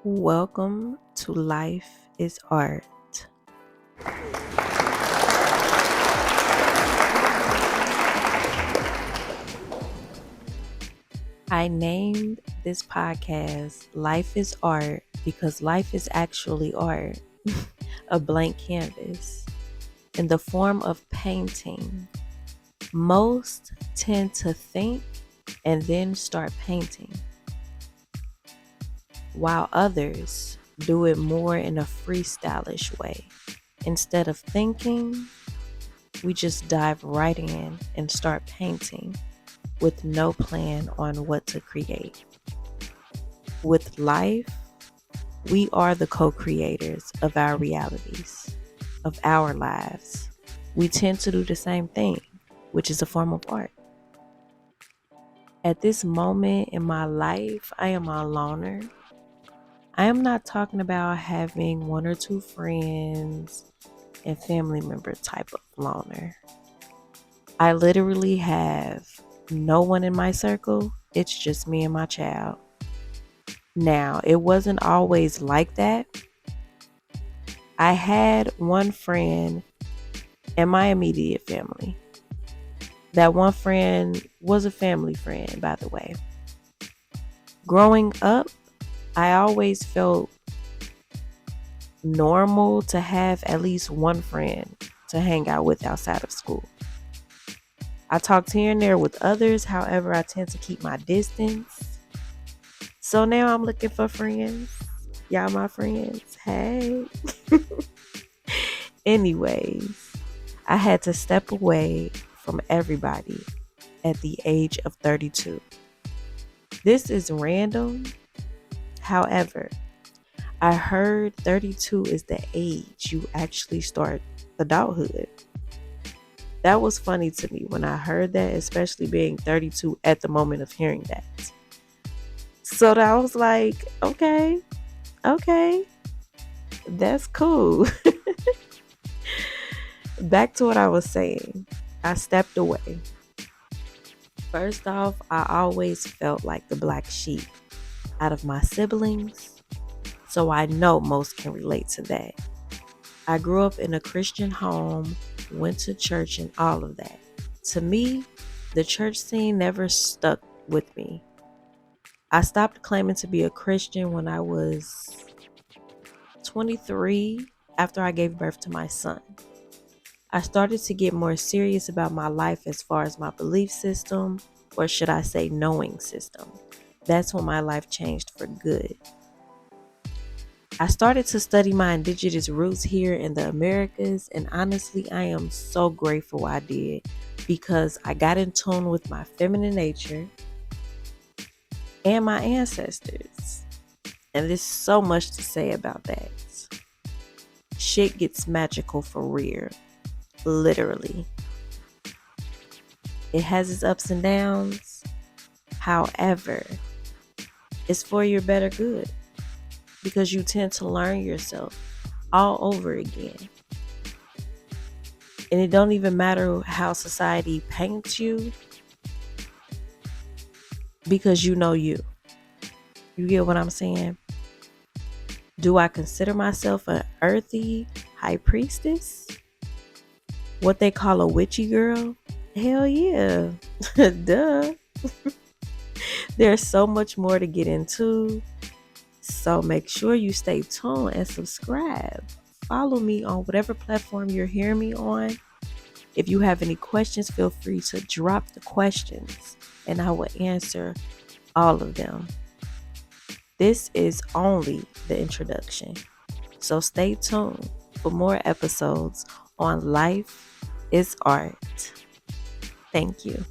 Welcome to Life is Art. I named this podcast Life is Art because life is actually art, a blank canvas in the form of painting. Most tend to think and then start painting, while others do it more in a freestylish way. Instead of thinking, we just dive right in and start painting with no plan on what to create. With life, we are the co-creators of our realities, of our lives. We tend to do the same thing, which is a form of art. At this moment in my life, I am a loner. I am not talking about having one or two friends and family member type of loner. I literally have no one in my circle. It's just me and my child. Now, it wasn't always like that. I had one friend in my immediate family. That one friend was a family friend, by the way. Growing up, I always felt normal to have at least one friend to hang out with outside of school. I talked here and there with others, however, I tend to keep my distance. So now I'm looking for friends. Y'all my friends. Hey. Anyways, I had to step away from everybody at the age of 32. This is random. However, I heard 32 is the age you actually start adulthood. That was funny to me when I heard that, especially being 32 at the moment of hearing that. So I was like, okay, that's cool. Back to what I was saying. I stepped away. First off, I always felt like the black sheep out of my siblings, so I know most can relate to that. I grew up in a Christian home, went to church and all of that. To me, the church scene never stuck with me. I stopped claiming to be a Christian when I was 23 after I gave birth to my son. I started to get more serious about my life as far as my belief system, or should I say knowing system. That's when my life changed for good. I started to study my indigenous roots here in the Americas, and honestly, I am so grateful I did because I got in tune with my feminine nature and my ancestors. And there's so much to say about that. Shit gets magical for real. Literally. It has its ups and downs. However, it's for your better good because you tend to learn yourself all over again. And it don't even matter how society paints you because you know you. You get what I'm saying? Do I consider myself an earthy high priestess? What they call a witchy girl? Hell yeah. Duh. There's so much more to get into. So make sure you stay tuned and subscribe. Follow me on whatever platform you're hearing me on. If you have any questions, feel free to drop the questions and I will answer all of them. This is only the introduction. So stay tuned for more episodes on Life is Art. Thank you.